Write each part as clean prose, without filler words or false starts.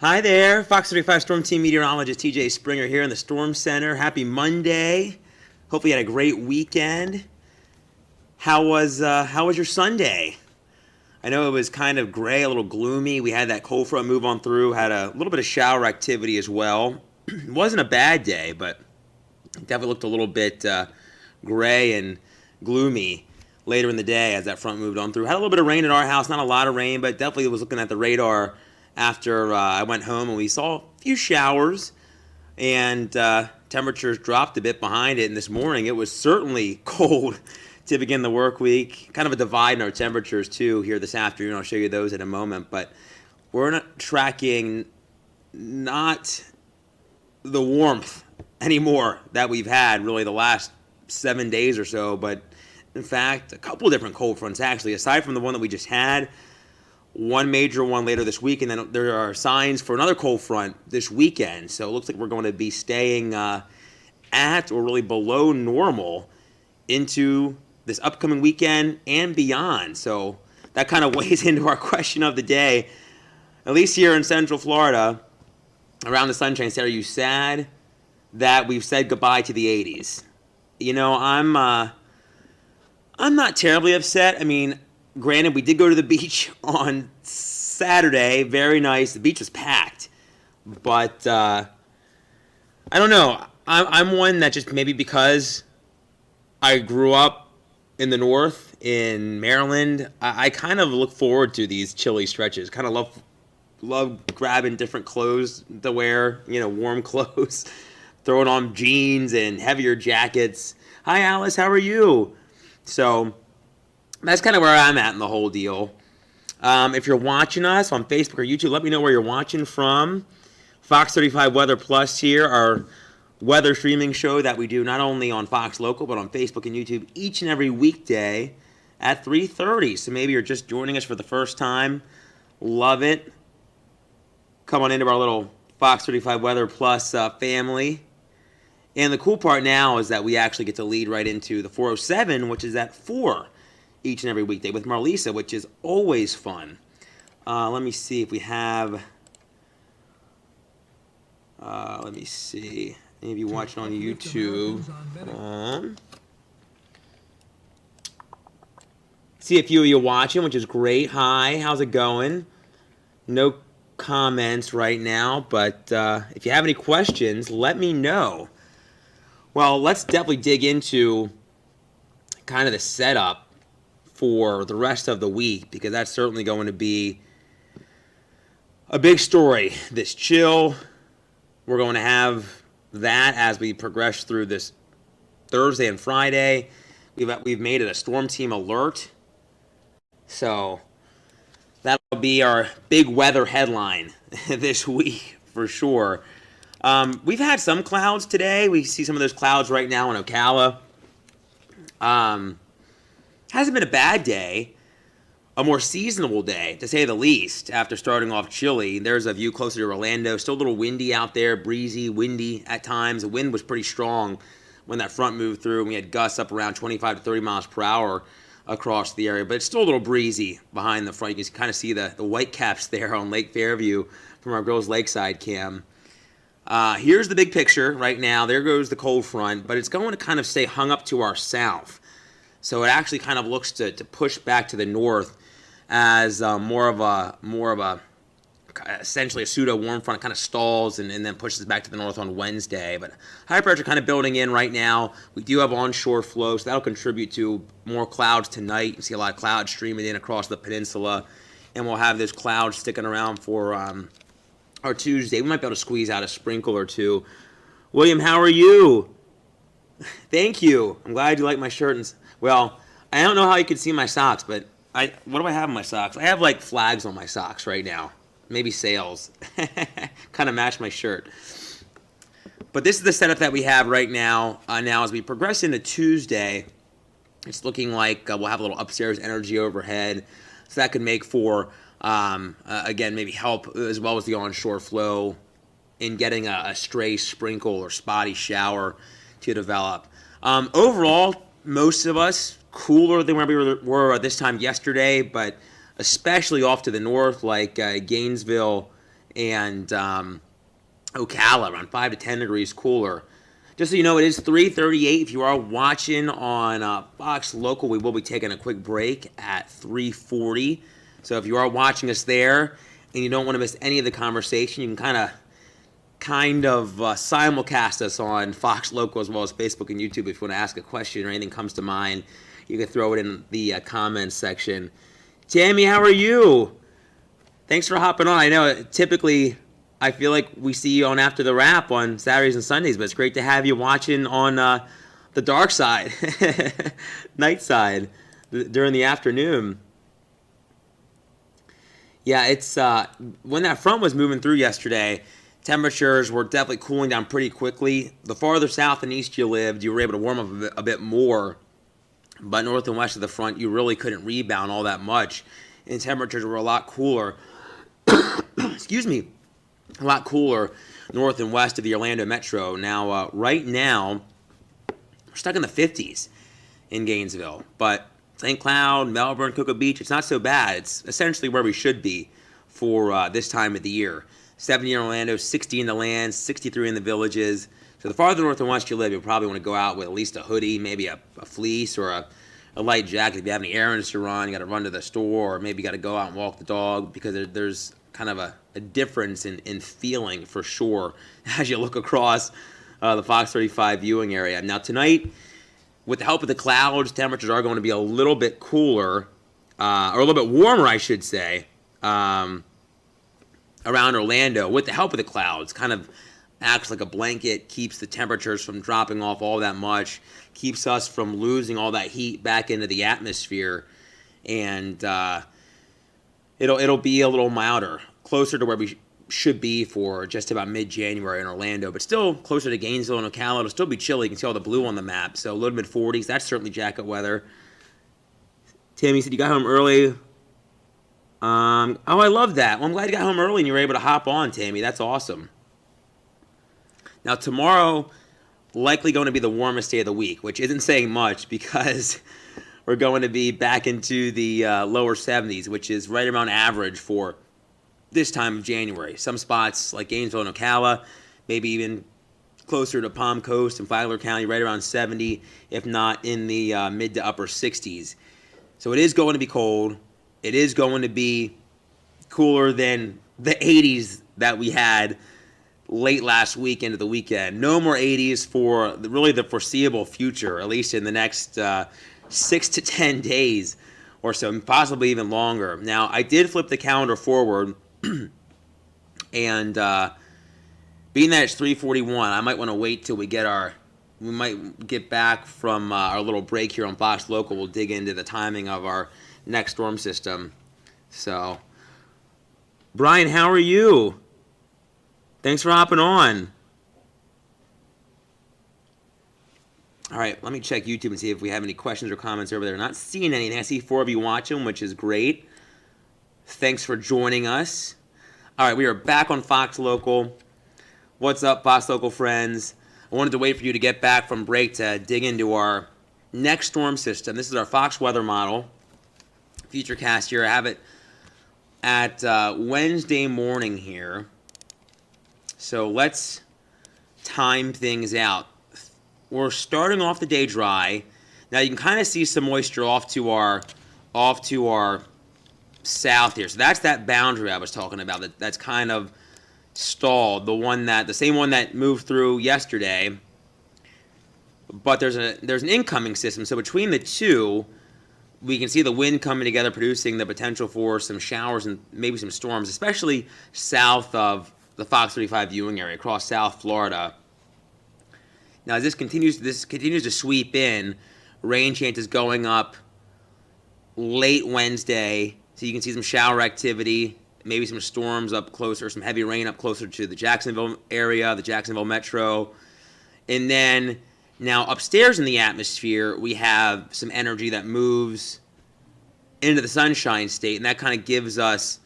Hi there, Fox 35 Storm Team meteorologist TJ Springer here in the Storm Center. Happy Monday. Hopefully you had a great weekend. How was your Sunday? I know it was kind of gray, a little gloomy. We had that cold front move on through, had a little bit of shower activity as well. It wasn't a bad day, but it definitely looked a little bit gray and gloomy later in the day as that front moved on through. Had a little bit of rain at our house, not a lot of rain, but definitely was looking at the radar after I went home and we saw a few showers and temperatures dropped a bit behind it. And this morning it was certainly cold to begin the work week. Kind of a divide in our temperatures too here this afternoon. I'll show you those in a moment. But we're not tracking not the warmth anymore that we've had really the last 7 days or so, but in fact a couple of different cold fronts actually, aside from the one that we just had. One major one later this week, and then there are signs for another cold front this weekend. So it looks like we're going to be staying at or really below normal into this upcoming weekend and beyond. So that kind of weighs into our question of the day. At least here in Central Florida, around the Sunshine State, are you sad that we've said goodbye to the 80s? You know, I'm not terribly upset. I mean, granted, we did go to the beach on Saturday. Very nice. The beach was packed. But I don't know. I'm one that just maybe because I grew up in the north, in Maryland, I kind of look forward to these chilly stretches. Kind of love grabbing different clothes to wear, warm clothes, throwing on jeans and heavier jackets. Hi, Alice. How are you? So that's kind of where I'm at in the whole deal. If you're watching us on Facebook or YouTube, let me know where you're watching from. Fox 35 Weather Plus here, our weather streaming show that we do not only on Fox Local, but on Facebook and YouTube each and every weekday at 3:30. So maybe you're just joining us for the first time. Love it. Come on into our little Fox 35 Weather Plus family. And the cool part now is that we actually get to lead right into the 407, which is at 4 each and every weekday with Marlisa, which is always fun. Let me see if we have, let me see, maybe watching on YouTube. See a few of you watching, which is great. Hi, how's it going? No comments right now, but if you have any questions, let me know. Well, let's definitely dig into kind of the setup for the rest of the week, because that's certainly going to be a big story. This chill, we're going to have that as we progress through this Thursday and Friday. We've made it a storm team alert, so that'll be our big weather headline this week for sure. We've had some clouds today. We see some of those clouds right now in Ocala. Hasn't been a bad day, a more seasonable day, to say the least, after starting off chilly. There's a view closer to Orlando. Still a little windy out there, breezy, windy at times. The wind was pretty strong when that front moved through, and we had gusts up around 25 to 30 miles per hour across the area. But it's still a little breezy behind the front. You can kind of see the white caps there on Lake Fairview from our Girls Lakeside cam. Here's the big picture right now. There goes the cold front, but it's going to kind of stay hung up to our south. So it actually kind of looks to push back to the north as more of a essentially a pseudo warm front. Kind of stalls and then pushes back to the north on Wednesday. But high pressure kind of building in right now. We do have onshore flow, so that'll contribute to more clouds tonight. You see a lot of clouds streaming in across the peninsula, and we'll have those clouds sticking around for our Tuesday. We might be able to squeeze out a sprinkle or two. William, how are you? Thank you. I'm glad you like my shirt. Well, I don't know how you can see my socks, but what do I have in my socks? I have like flags on my socks right now. Maybe sails. Kind of match my shirt. But this is the setup that we have right now. Now as we progress into Tuesday, it's looking like we'll have a little upstairs energy overhead. So that could make for, again, maybe help as well as the onshore flow in getting a stray sprinkle or spotty shower to develop. Overall, most of us cooler than where we were this time yesterday, but especially off to the north, like Gainesville and Ocala around 5 to 10 degrees cooler. Just so you know, it is 3:38. If you are watching on Fox Local, we will be taking a quick break at 3:40. So if you are watching us there and you don't want to miss any of the conversation, you can kind of simulcast us on Fox Local as well as Facebook and YouTube. If you want to ask a question or anything comes to mind, you can throw it in the comments section. Tammy, how are you? Thanks for hopping on. I know typically I feel like we see you on After the Wrap on Saturdays and Sundays, but it's great to have you watching on the dark side, night side, during the afternoon. Yeah, it's when that front was moving through yesterday, temperatures were definitely cooling down pretty quickly. The farther south and east you lived, you were able to warm up a bit more, but north and west of the front, you really couldn't rebound all that much, and temperatures were a lot cooler. Excuse me. A lot cooler north and west of the Orlando metro. Now, right now, we're stuck in the 50s in Gainesville. But St. Cloud, Melbourne, Cocoa Beach, it's not so bad. It's essentially where we should be for this time of the year. 70 in Orlando, 60 in the lands, 63 in the villages. So the farther north and west you live, you'll probably want to go out with at least a hoodie, maybe a fleece or a light jacket. If you have any errands to run, you got to run to the store, or maybe you got to go out and walk the dog, because there's kind of a difference in feeling for sure as you look across the Fox 35 viewing area. Now tonight, with the help of the clouds, temperatures are going to be a little bit cooler, or a little bit warmer, I should say, around Orlando. With the help of the clouds, kind of acts like a blanket, keeps the temperatures from dropping off all that much, keeps us from losing all that heat back into the atmosphere, and it'll be a little milder, closer to where we should be for just about mid-January in Orlando, but still closer to Gainesville and Ocala. It'll still be chilly. You can see all the blue on the map, so low to mid-40s. That's certainly jacket weather. Tammy said you got home early. Oh, I love that. Well, I'm glad you got home early and you were able to hop on, Tammy. That's awesome. Now, tomorrow, likely going to be the warmest day of the week, which isn't saying much because we're going to be back into the lower 70s, which is right around average for this time of January. Some spots like Gainesville and Ocala, maybe even closer to Palm Coast and Flagler County, right around 70, if not in the mid to upper 60s. So it is going to be cold. It is going to be cooler than the 80s that we had late last week into the weekend. No more 80s for really the foreseeable future, at least in the next 6 to 10 days or so, possibly even longer. Now, I did flip the calendar forward, and being that it's 3:41, I might want to wait till we might get back from our little break here on Fox Local. We'll dig into the timing of our next storm system. So, Brian, how are you? Thanks for hopping on. All right, let me check YouTube and see if we have any questions or comments over there. Not seeing anything. I see 4 of you watching, which is great. Thanks for joining us. All right, we are back on Fox Local. What's up, Fox Local friends? I wanted to wait for you to get back from break to dig into our next storm system. This is our Fox weather model. Futurecast here. I have it at Wednesday morning here. So let's time things out. We're starting off the day dry. Now you can kind of see some moisture off to our south here. So that's that boundary I was talking about. That's kind of stalled. The same one that moved through yesterday. But there's an incoming system. So between the two, we can see the wind coming together, producing the potential for some showers and maybe some storms, especially south of the Fox 35 viewing area, across South Florida. Now, as this continues to sweep in, rain chances going up late Wednesday, so you can see some shower activity, maybe some storms up closer, some heavy rain up closer to the Jacksonville area, the Jacksonville metro. And then now upstairs in the atmosphere, we have some energy that moves into the sunshine state, and that kind of gives us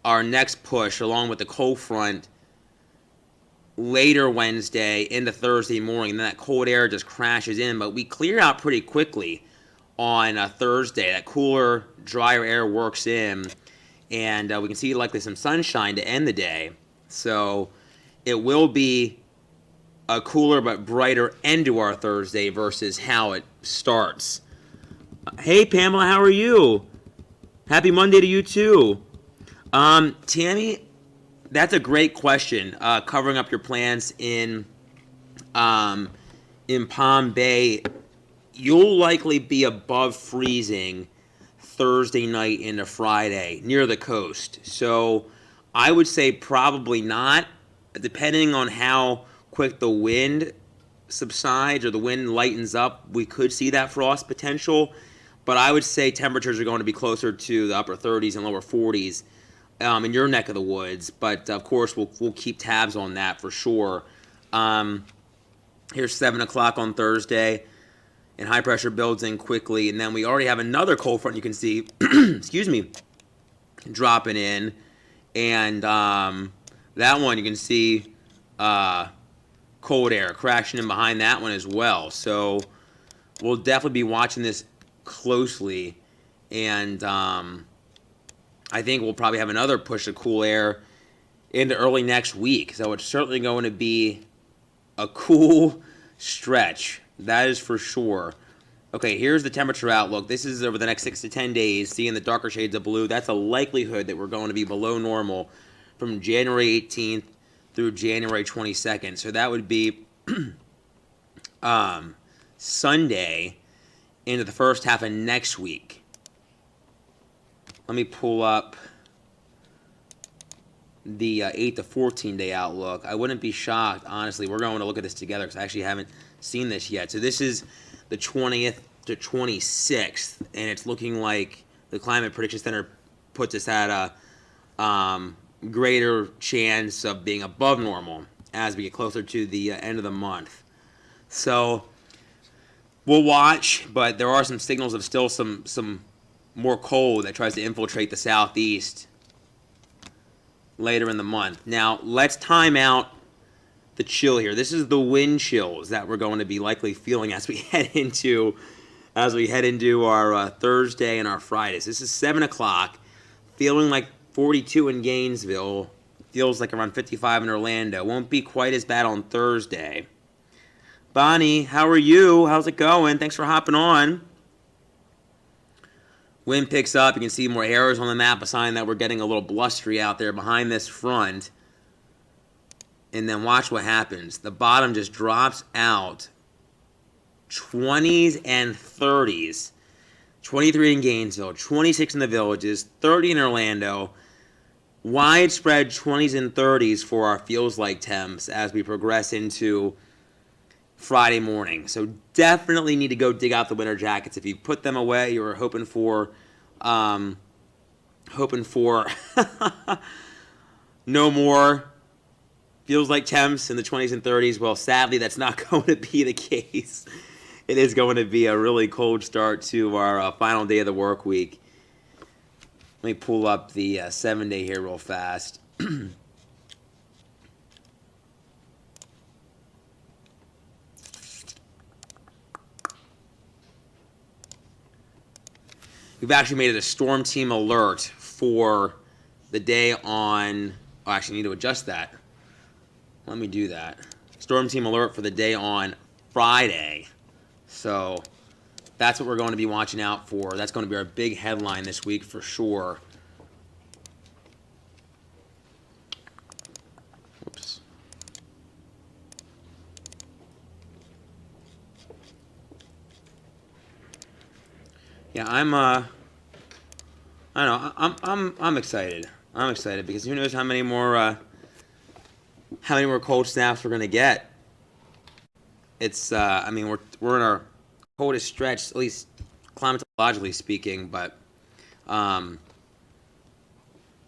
our next push along with the cold front later Wednesday into Thursday morning. And then that cold air just crashes in, but we clear out pretty quickly on Thursday. That cooler, drier air works in, and we can see likely some sunshine to end the day. So it will be a cooler but brighter end to our Thursday versus how it starts. Hey, Pamela, how are you? Happy Monday to you, too. Tammy, that's a great question. Covering up your plans in Palm Bay, you'll likely be above freezing Thursday night into Friday near the coast. So I would say probably not, depending on how quick the wind subsides or the wind lightens up, we could see that frost potential. But I would say temperatures are going to be closer to the upper 30s and lower 40s in your neck of the woods. But of course, we'll keep tabs on that for sure. Here's 7 o'clock on Thursday, and high pressure builds in quickly. And then we already have another cold front you can see, excuse me, dropping in. And that one you can see cold air crashing in behind that one as well. So we'll definitely be watching this closely. And I think we'll probably have another push of cool air into early next week. So it's certainly going to be a cool stretch. That is for sure. Okay, here's the temperature outlook. This is over the next 6 to 10 days. Seeing the darker shades of blue, that's a likelihood that we're going to be below normal from January 18th through January 22nd. So that would be Sunday into the first half of next week. Let me pull up the 8 to 14 day outlook. I wouldn't be shocked, honestly. We're going to look at this together because I actually haven't seen this yet. So this is the 20th to 26th, and it's looking like the Climate Prediction Center puts us at a greater chance of being above normal as we get closer to the end of the month. So we'll watch, but there are some signals of still some more cold that tries to infiltrate the southeast later in the month. Now, let's time out the chill here. This is the wind chills that we're going to be likely feeling as we head into our Thursday and our Fridays. This is 7 o'clock, feeling like 42 in Gainesville, feels like around 55 in Orlando. Won't be quite as bad on Thursday. Bonnie, how are you? How's it going? Thanks for hopping on. Wind picks up. You can see more arrows on the map, a sign that we're getting a little blustery out there behind this front. And then watch what happens. The bottom just drops out. 20s and 30s. 23 in Gainesville, 26 in the Villages, 30 in Orlando. Widespread 20s and 30s for our feels like temps as we progress into Friday morning. So definitely need to go dig out the winter jackets. If you put them away, you were hoping for no more feels like temps in the 20s and 30s. Well, sadly, that's not going to be the case. It is going to be a really cold start to our final day of the work week. Let me pull up the 7-day here real fast. We've actually made it a storm team alert for the day on... Oh, I actually need to adjust that. Let me do that. Storm team alert for the day on Friday. So that's what we're going to be watching out for. That's going to be our big headline this week for sure. Whoops. Yeah, I'm excited. I'm excited because who knows how many more cold snaps we're gonna get. It's I mean we're in our coldest stretch, at least climatologically speaking, but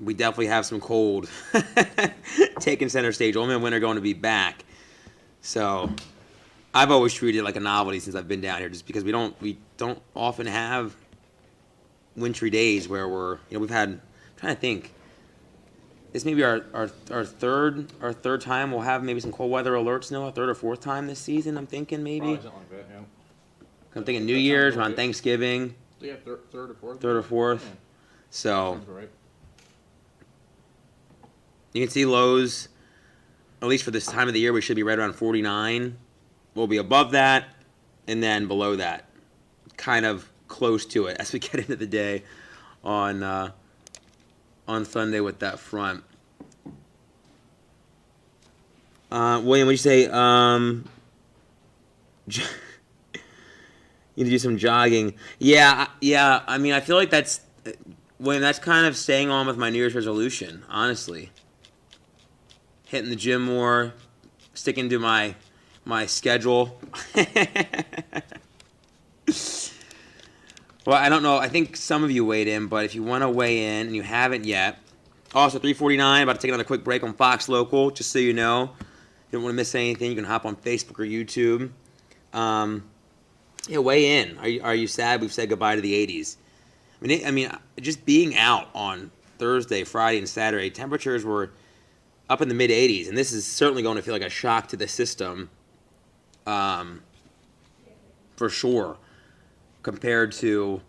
we definitely have some cold taking center stage. Only when winter going to be back. So I've always treated it like a novelty since I've been down here, just because we don't often have wintry days where we've had. I'm trying to think. This may be our third time we'll have maybe some cold weather alerts now, a third or fourth time this season. I'm thinking maybe. Probably something like that, yeah. I'm thinking New Year's, around Thanksgiving. Yeah, third or fourth. Third or fourth. Yeah. So Sounds right. You can see lows, at least for this time of the year, we should be right around 49. We'll be above that, and then below that, kind of close to it as we get into the day on Sunday with that front. William, what did you say? You need to do some jogging. Yeah. I mean, I feel like that's kind of staying on with my New Year's resolution, honestly. Hitting the gym more, sticking to my schedule. Well, I don't know. I think some of you weighed in, but if you want to weigh in and you haven't yet, also 3:49. About to take another quick break on Fox Local, just so you know. You don't want to miss anything. You can hop on Facebook or YouTube. Weigh in. Are you sad we've said goodbye to the 80s? I mean, just being out on Thursday, Friday, and Saturday, temperatures were up in the mid 80s, and this is certainly going to feel like a shock to the system, for sure, compared to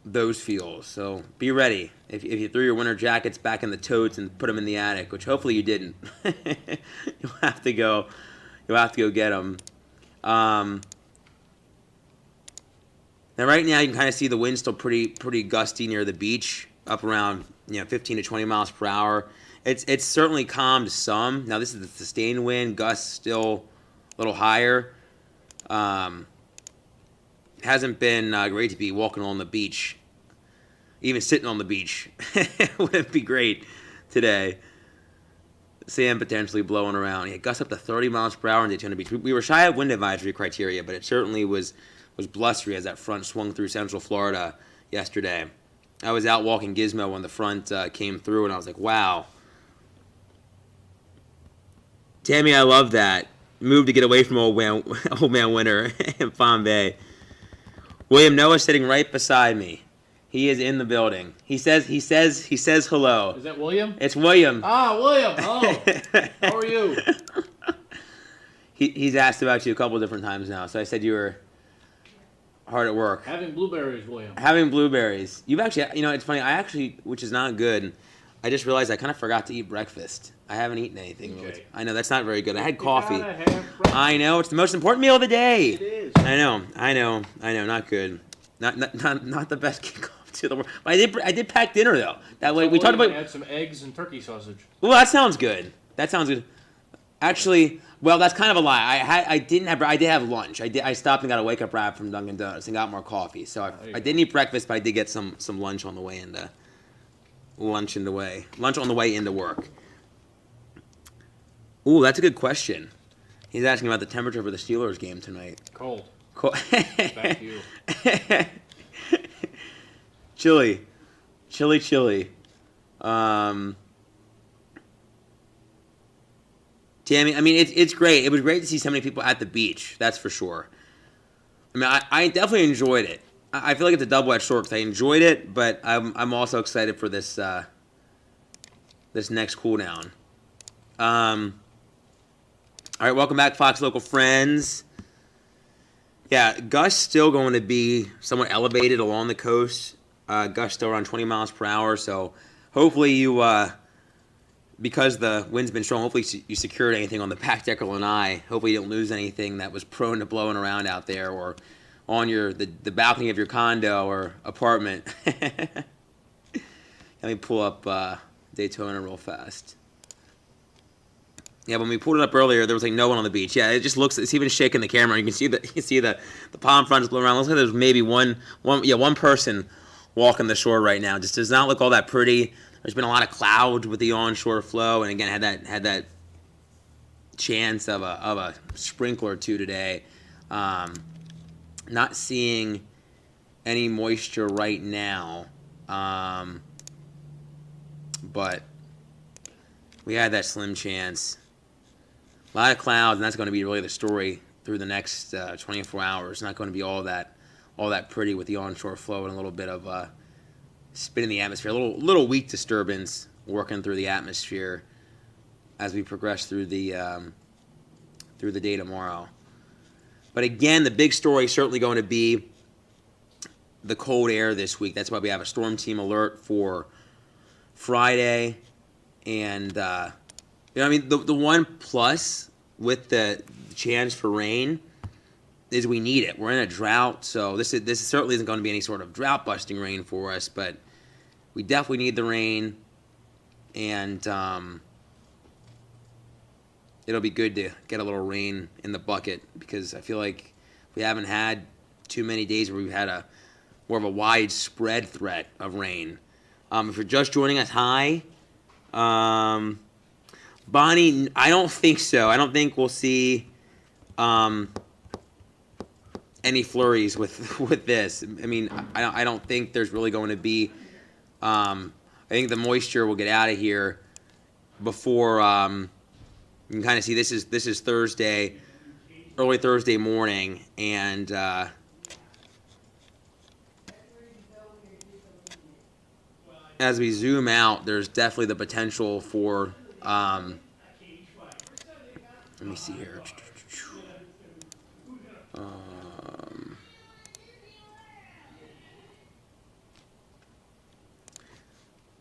those feels. So be ready. If you threw your winter jackets back in the totes and put them in the attic, which hopefully you didn't, you'll have to go get them. Now, right now, you can kind of see the wind still pretty gusty near the beach, up around 15 to 20 miles per hour. It's certainly calmed some. Now, this is the sustained wind, gusts still a little higher. Hasn't been great to be walking on the beach, even sitting on the beach. Wouldn't be great today. Sand potentially blowing around. Yeah, gusts up to 30 miles per hour in Daytona Beach. We were shy of wind advisory criteria, but it certainly was blustery as that front swung through Central Florida yesterday. I was out walking Gizmo when the front came through, and I was like, wow. Tammy, I love that. Move to get away from old man winter in Palm Bay. William Noah sitting right beside me. He is in the building. He says hello. Is that William? It's William. Ah, William. Oh, how are you? He's asked about you a couple different times now, so I said you were hard at work. Having blueberries, William. Having blueberries. You've actually, it's funny, which is not good, I just realized I kind of forgot to eat breakfast. I haven't eten anything. Okay. I know, that's not very good. I had coffee. Gotta have breakfast. I know, it's the most important meal of the day. It is. I know, not good. Not the best kickoff to the world. But I did pack dinner, though. That way, we talked about... Add some eggs and turkey sausage. Well, that sounds good. Actually, well, that's kind of a lie. I did have lunch. I stopped and got a wake up wrap from Dunkin' Donuts and got more coffee. So I didn't eat breakfast, but I did get some lunch on the way into lunch on the way into work. Ooh, that's a good question. He's asking about the temperature for the Steelers game tonight. Cold. Back to you. Chilly. Tammy, I mean, it's great. It was great to see so many people at the beach. That's for sure. I mean, I definitely enjoyed it. I feel like it's a double-edged sword because I enjoyed it, but I'm also excited for this this next cool down. All right, welcome back, Fox Local friends. Yeah, gusts still going to be somewhat elevated along the coast. Gusts still around 20 miles per hour, so hopefully you, because the wind's been strong, hopefully you secured anything on the back deck or lanai. Hopefully you didn't lose anything that was prone to blowing around out there or on the balcony of your condo or apartment. Let me pull up Daytona real fast. Yeah, when we pulled it up earlier, there was no one on the beach. Yeah, it just looks, it's even shaking the camera. You can see the palm fronds blowing around. It looks like there's maybe one person walking the shore right now. Just does not look all that pretty. There's been a lot of clouds with the onshore flow, and again had that chance of a sprinkle or two today. Not seeing any moisture right now, but we had that slim chance. A lot of clouds, and that's going to be really the story through the next 24 hours. It's not going to be all that pretty with the onshore flow and a little bit of spin in the atmosphere, a little weak disturbance working through the atmosphere as we progress through the day tomorrow. But again, the big story is certainly going to be the cold air this week. That's why we have a storm team alert for Friday And I mean, the one plus with the chance for rain is we need it. We're in a drought, so this certainly isn't going to be any sort of drought busting rain for us, but we definitely need the rain, and it'll be good to get a little rain in the bucket because I feel like we haven't had too many days where we've had a more of a widespread threat of rain. If you're just joining us, hi. Bonnie, I don't think so. I don't think we'll see any flurries with this. I mean, I don't think there's really going to be. I think the moisture will get out of here before. You can kind of see this is Thursday, early Thursday morning, and as we zoom out, there's definitely the potential for. Let me see here.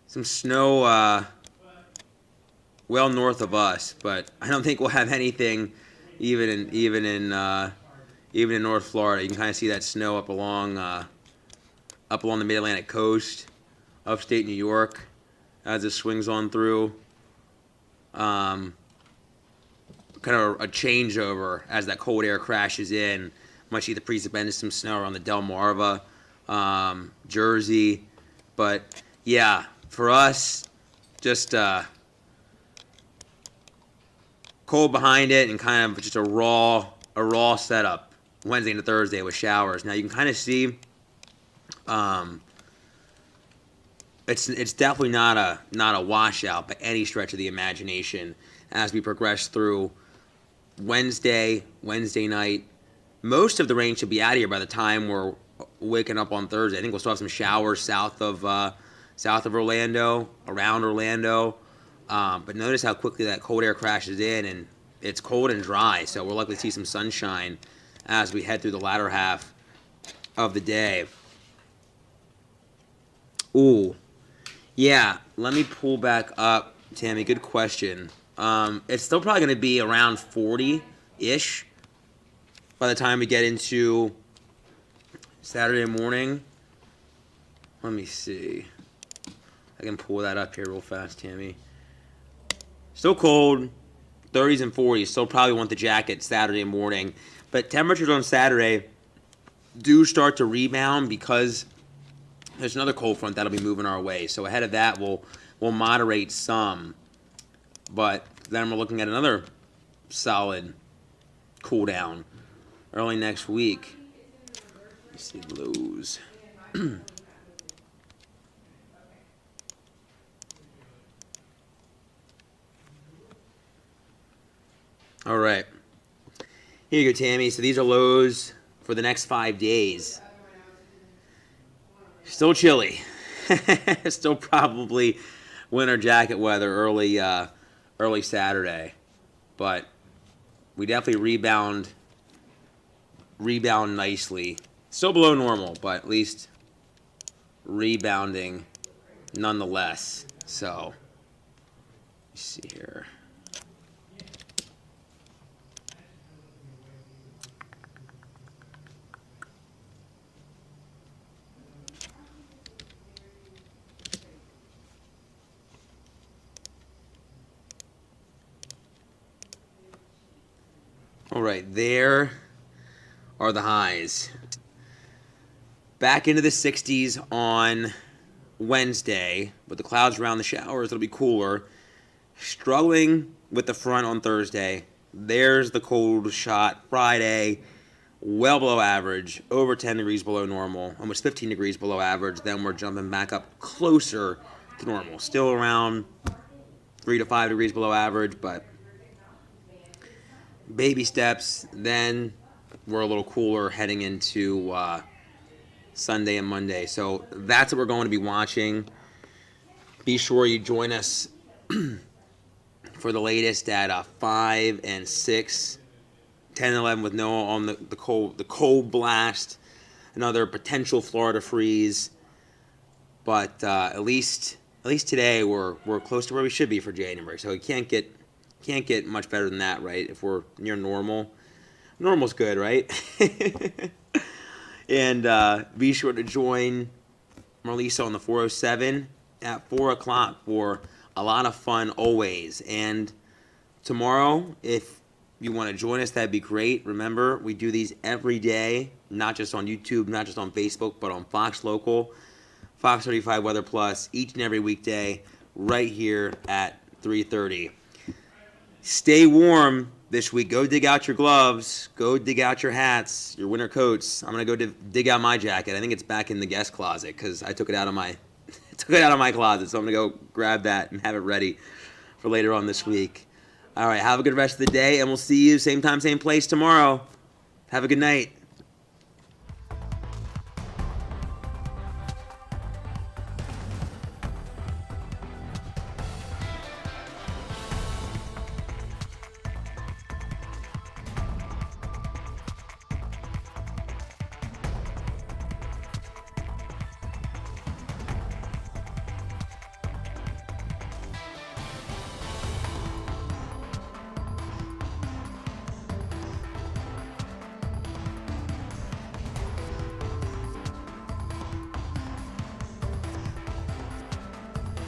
Some snow well north of us, but I don't think we'll have anything even in North Florida. You can kind of see that snow up along the Mid-Atlantic coast, upstate New York, as it swings on through. Kind of a changeover as that cold air crashes in. Might see the precipitous some snow around the Delmarva, Jersey, but yeah, for us, just cold behind it and kind of just a raw setup Wednesday into Thursday with showers. Now you can kind of see it's definitely not a washout by any stretch of the imagination as we progress through Wednesday night. Most of the rain should be out of here by the time we're waking up on Thursday. I think we'll still have some showers south of Orlando, around Orlando. But notice how quickly that cold air crashes in, and it's cold and dry, so we're likely to see some sunshine as we head through the latter half of the day. Ooh, yeah, let me pull back up, Tammy, good question. It's still probably going to be around 40-ish by the time we get into Saturday morning. Let me see. I can pull that up here real fast, Tammy. Still cold, 30s and 40s. Still probably want the jacket Saturday morning. But temperatures on Saturday do start to rebound because there's another cold front that'll be moving our way. So ahead of that, we'll moderate some. But then we're looking at another solid cool down early next week. Let's see lows. All right. Here you go, Tammy. So these are lows for the next 5 days. Still chilly. Still probably winter jacket weather early Saturday. But we definitely rebound nicely. Still below normal, but at least rebounding nonetheless. So, let's see here. All right, there are the highs. Back into the 60s on Wednesday, with the clouds around the showers, it'll be cooler. Struggling with the front on Thursday. There's the cold shot Friday, well below average, over 10 degrees below normal, almost 15 degrees below average. Then we're jumping back up closer to normal. Still around 3 to 5 degrees below average, but baby steps. Then we're a little cooler heading into Sunday and Monday. So that's what we're going to be watching. Be sure you join us for the latest at 5 and 6, 10 and 11 with Noah on the cold blast, another potential Florida freeze. But at least at least today we're close to where we should be for January. So it can't get much better than that, right? If we're near normal, normal's good, right? And be sure to join Marlisa on the 407 at 4 o'clock for a lot of fun always. And tomorrow, if you want to join us, that'd be great. Remember, we do these every day, not just on YouTube, not just on Facebook, but on Fox Local, Fox 35 Weather Plus, each and every weekday, right here at 3:30. Stay warm this week. Go dig out your gloves. Go dig out your hats, your winter coats. I'm gonna go dig out my jacket. I think it's back in the guest closet because I took it out of my closet. So I'm gonna go grab that and have it ready for later on this week. All right. Have a good rest of the day, and we'll see you same time, same place tomorrow. Have a good night.